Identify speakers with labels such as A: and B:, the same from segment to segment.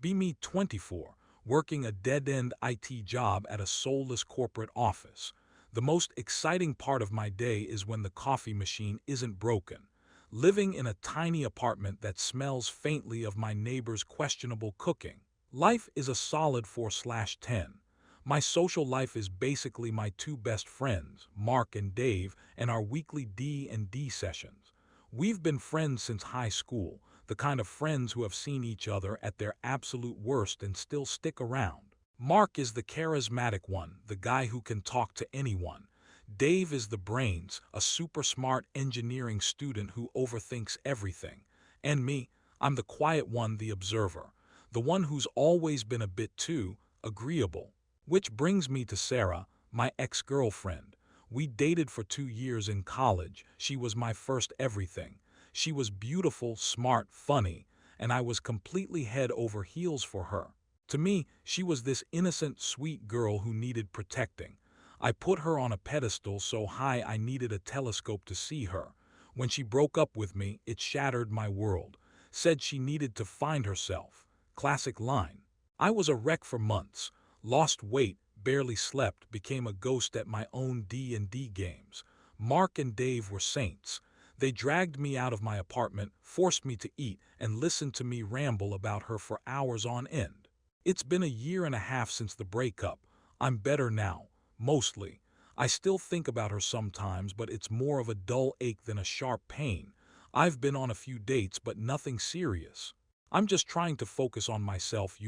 A: Be me 24, working a dead-end IT job at a soulless corporate office. The most exciting part of my day is when the coffee machine isn't broken. Living in a tiny apartment that smells faintly of my neighbor's questionable cooking. Life is a solid 4/10. My social life is basically my two best friends, Mark and Dave, and our weekly D&D sessions. We've been friends since high school, the kind of friends who have seen each other at their absolute worst and still stick around. Mark is the charismatic one, the guy who can talk to anyone. Dave is the brains, a super smart engineering student who overthinks everything. And me, I'm the quiet one, the observer, the one who's always been a bit too agreeable. Which brings me to Sarah, my ex-girlfriend. We dated for 2 years in college. She was my first everything. She was beautiful, smart, funny, and I was completely head over heels for her. To me, she was this innocent, sweet girl who needed protecting. I put her on a pedestal so high I needed a telescope to see her. When she broke up with me, it shattered my world. Said she needed to find herself. Classic line. I was a wreck for months. Lost weight, barely slept, became a ghost at my own D&D games. Mark and Dave were saints. They dragged me out of my apartment, forced me to eat, and listened to me ramble about her for hours on end. It's been a year and a half since the breakup. I'm better now, mostly. I still think about her sometimes, but it's more of a dull ache than a sharp pain. I've been on a few dates, but nothing serious. I'm just trying to focus on myself,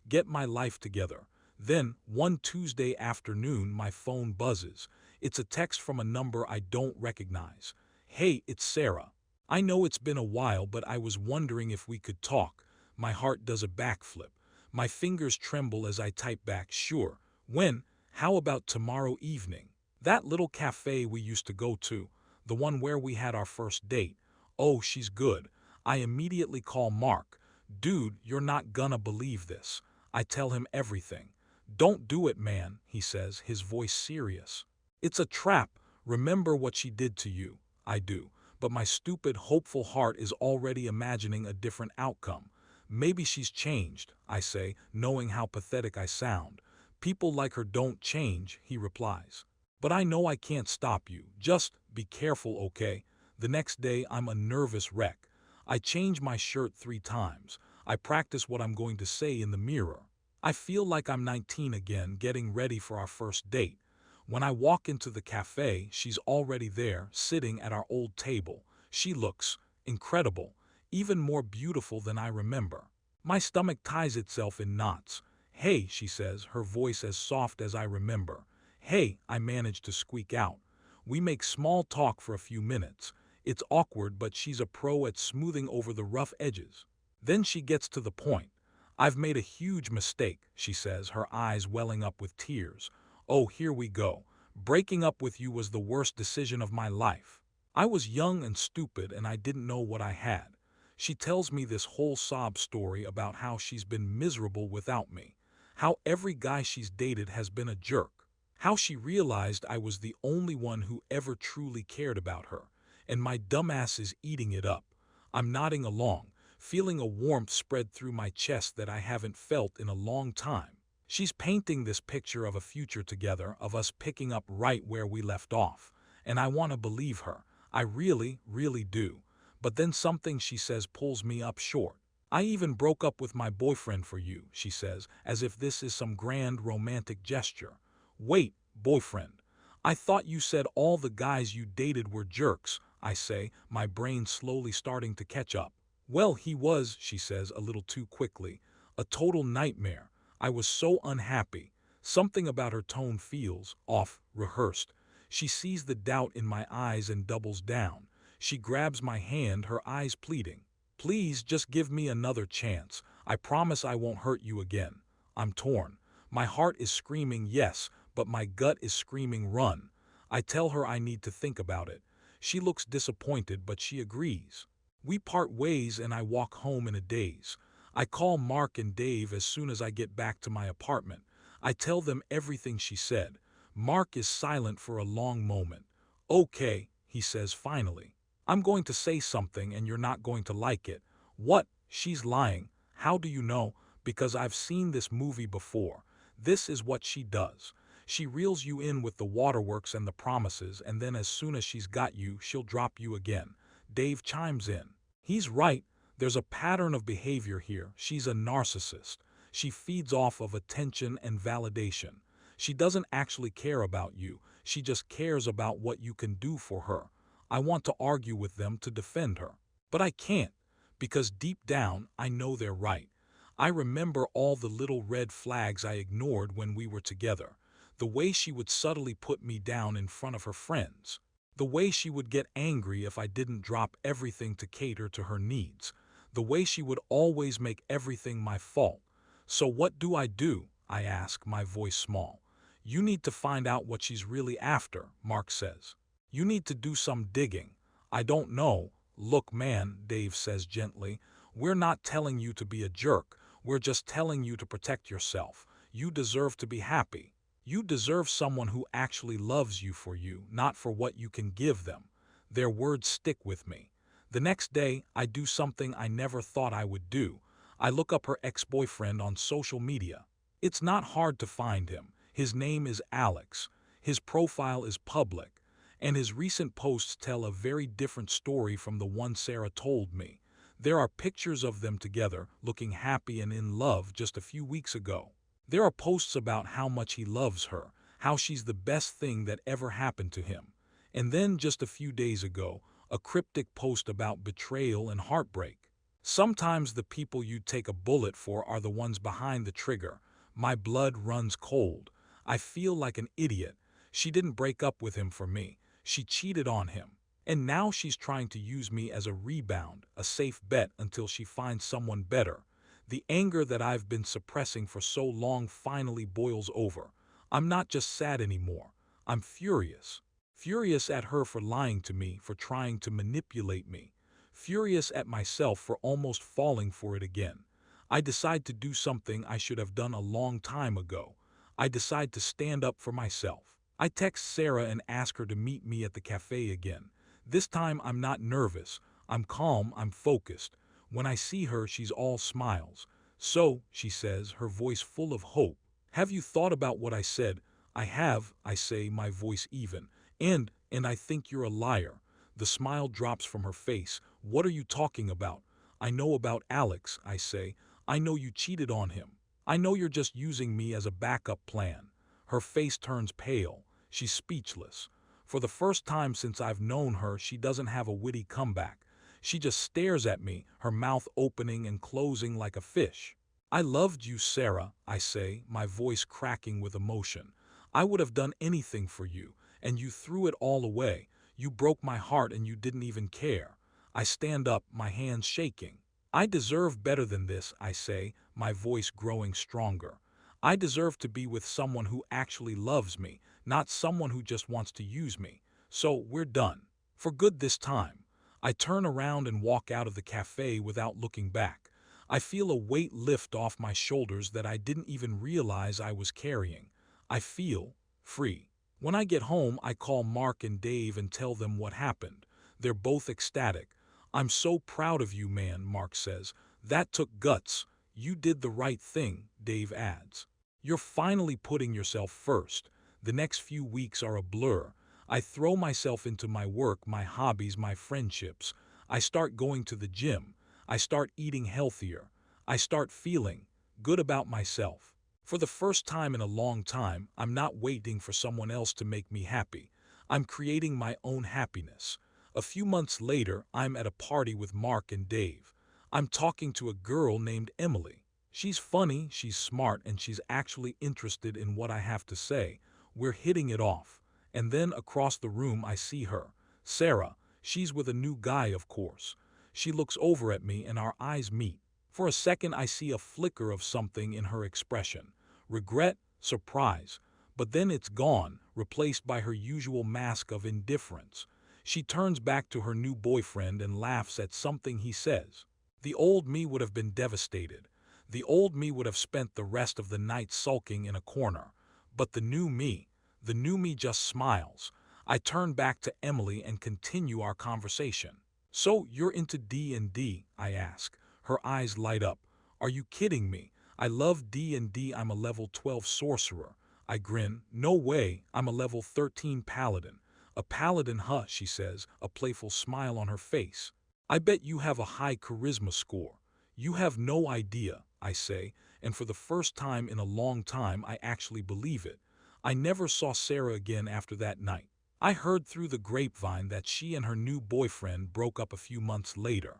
A: get my life together. Then, one Tuesday afternoon, my phone buzzes. It's a text from a number I don't recognize. Hey, it's Sarah. I know it's been a while, but I was wondering if we could talk. My heart does a backflip. My fingers tremble as I type back, sure. When? How about tomorrow evening? That little cafe we used to go to, the one where we had our first date. Oh, she's good. I immediately call Mark. Dude, you're not gonna believe this. I tell him everything. Don't do it, man, he says, his voice serious. It's a trap. Remember what she did to you. I do. But my stupid, hopeful heart is already imagining a different outcome. Maybe she's changed, I say, knowing how pathetic I sound. People like her don't change, he replies. But I know I can't stop you. Just be careful, okay? The next day, I'm a nervous wreck. I change my shirt 3 times. I practice what I'm going to say in the mirror. I feel like I'm 19 again, getting ready for our first date. When I walk into the cafe, she's already there, sitting at our old table. She looks incredible, even more beautiful than I remember. My stomach ties itself in knots. Hey, she says, her voice as soft as I remember. Hey, I manage to squeak out. We make small talk for a few minutes. It's awkward, but she's a pro at smoothing over the rough edges. Then she gets to the point. I've made a huge mistake, she says, her eyes welling up with tears. Oh, here we go. Breaking up with you was the worst decision of my life. I was young and stupid and I didn't know what I had. She tells me this whole sob story about how she's been miserable without me, how every guy she's dated has been a jerk, how she realized I was the only one who ever truly cared about her, and my dumbass is eating it up. I'm nodding along, feeling a warmth spread through my chest that I haven't felt in a long time. She's painting this picture of a future together, of us picking up right where we left off, and I want to believe her. I really, really do. But then something she says pulls me up short. I even broke up with my boyfriend for you, she says, as if this is some grand romantic gesture. Wait, boyfriend. I thought you said all the guys you dated were jerks, I say, my brain slowly starting to catch up. Well, he was, she says a little too quickly. A total nightmare. I was so unhappy. Something about her tone feels off, rehearsed. She sees the doubt in my eyes and doubles down. She grabs my hand, her eyes pleading. Please, just give me another chance. I promise I won't hurt you again. I'm torn. My heart is screaming yes, but my gut is screaming run. I tell her I need to think about it. She looks disappointed, but she agrees. We part ways and I walk home in a daze. I call Mark and Dave as soon as I get back to my apartment. I tell them everything she said. Mark is silent for a long moment. Okay, he says finally. I'm going to say something and you're not going to like it. What? She's lying. How do you know? because I've seen this movie before. This is what she does. She reels you in with the waterworks and the promises, and then as soon as she's got you, she'll drop you again. Dave chimes in. He's right. There's a pattern of behavior here. She's a narcissist. She feeds off of attention and validation. She doesn't actually care about you. She just cares about what you can do for her. I want to argue with them to defend her. But I can't, because deep down, I know they're right. I remember all the little red flags I ignored when we were together. The way she would subtly put me down in front of her friends. The way she would get angry if I didn't drop everything to cater to her needs. The way she would always make everything my fault. So what do? I ask, my voice small. You need to find out what she's really after, Mark says. You need to do some digging. I don't know. Look, man, Dave says gently, we're not telling you to be a jerk. We're just telling you to protect yourself. You deserve to be happy. You deserve someone who actually loves you for you, not for what you can give them. Their words stick with me. The next day, I do something I never thought I would do. I look up her ex-boyfriend on social media. It's not hard to find him. His name is Alex. His profile is public. And his recent posts tell a very different story from the one Sarah told me. There are pictures of them together, looking happy and in love just a few weeks ago. There are posts about how much he loves her, how she's the best thing that ever happened to him. And then just a few days ago, a cryptic post about betrayal and heartbreak. Sometimes the people you take a bullet for are the ones behind the trigger. My blood runs cold. I feel like an idiot. She didn't break up with him for me. She cheated on him. And now she's trying to use me as a rebound, a safe bet until she finds someone better. The anger that I've been suppressing for so long finally boils over. I'm not just sad anymore. I'm furious. Furious at her for lying to me, for trying to manipulate me. Furious at myself for almost falling for it again. I decide to do something I should have done a long time ago. I decide to stand up for myself. I text Sarah and ask her to meet me at the cafe again. This time I'm not nervous. I'm calm, I'm focused. When I see her, she's all smiles. So, she says, her voice full of hope. Have you thought about what I said? I have, I say, my voice even. And I think you're a liar. The smile drops from her face. What are you talking about? I know about Alex, I say. I know you cheated on him. I know you're just using me as a backup plan. Her face turns pale. She's speechless. For the first time since I've known her, she doesn't have a witty comeback. She just stares at me, her mouth opening and closing like a fish. I loved you, Sarah, I say, my voice cracking with emotion. I would have done anything for you, and you threw it all away. You broke my heart and you didn't even care. I stand up, my hands shaking. I deserve better than this, I say, my voice growing stronger. I deserve to be with someone who actually loves me, not someone who just wants to use me. So we're done. For good this time. I turn around and walk out of the cafe without looking back. I feel a weight lift off my shoulders that I didn't even realize I was carrying. I feel free. When I get home, I call Mark and Dave and tell them what happened. They're both ecstatic. I'm so proud of you, man, Mark says. That took guts. You did the right thing, Dave adds. You're finally putting yourself first. The next few weeks are a blur. I throw myself into my work, my hobbies, my friendships. I start going to the gym. I start eating healthier. I start feeling good about myself. For the first time in a long time, I'm not waiting for someone else to make me happy. I'm creating my own happiness. A few months later, I'm at a party with Mark and Dave. I'm talking to a girl named Emily. She's funny, she's smart, and she's actually interested in what I have to say. We're hitting it off. And then across the room I see her, Sarah. She's with a new guy, of course. She looks over at me and our eyes meet. For a second I see a flicker of something in her expression. Regret, surprise. But then it's gone, replaced by her usual mask of indifference. She turns back to her new boyfriend and laughs at something he says. The old me would have been devastated. The old me would have spent the rest of the night sulking in a corner. But the new me just smiles. I turn back to Emily and continue our conversation. So you're into D&D, I ask. Her eyes light up. Are you kidding me? I love D&D. I'm a level 12 sorcerer. I grin. No way, I'm a level 13 paladin. A paladin, huh, she says, a playful smile on her face. I bet you have a high charisma score. You have no idea, I say, and for the first time in a long time I actually believe it. I never saw Sarah again after that night. I heard through the grapevine that she and her new boyfriend broke up a few months later.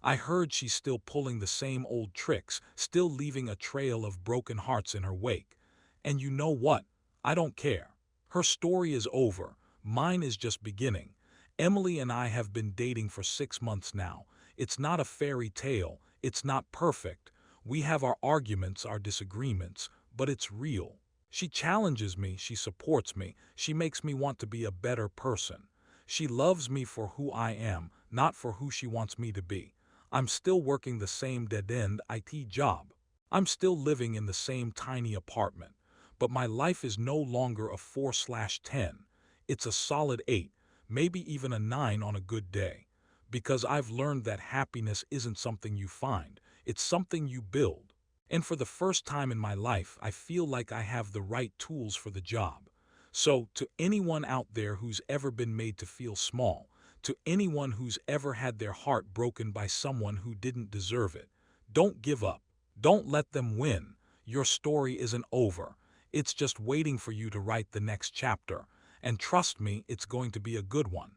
A: I heard she's still pulling the same old tricks, still leaving a trail of broken hearts in her wake. And you know what? I don't care. Her story is over. Mine is just beginning. Emily and I have been dating for 6 months now. It's not a fairy tale. It's not perfect. We have our arguments, our disagreements, but it's real. She challenges me, she supports me, she makes me want to be a better person. She loves me for who I am, not for who she wants me to be. I'm still working the same dead-end IT job. I'm still living in the same tiny apartment. But my life is no longer a 4/10. It's a solid 8, maybe even a 9 on a good day. Because I've learned that happiness isn't something you find, it's something you build. And for the first time in my life, I feel like I have the right tools for the job. So, to anyone out there who's ever been made to feel small, to anyone who's ever had their heart broken by someone who didn't deserve it, don't give up. Don't let them win. Your story isn't over. It's just waiting for you to write the next chapter. And trust me, it's going to be a good one.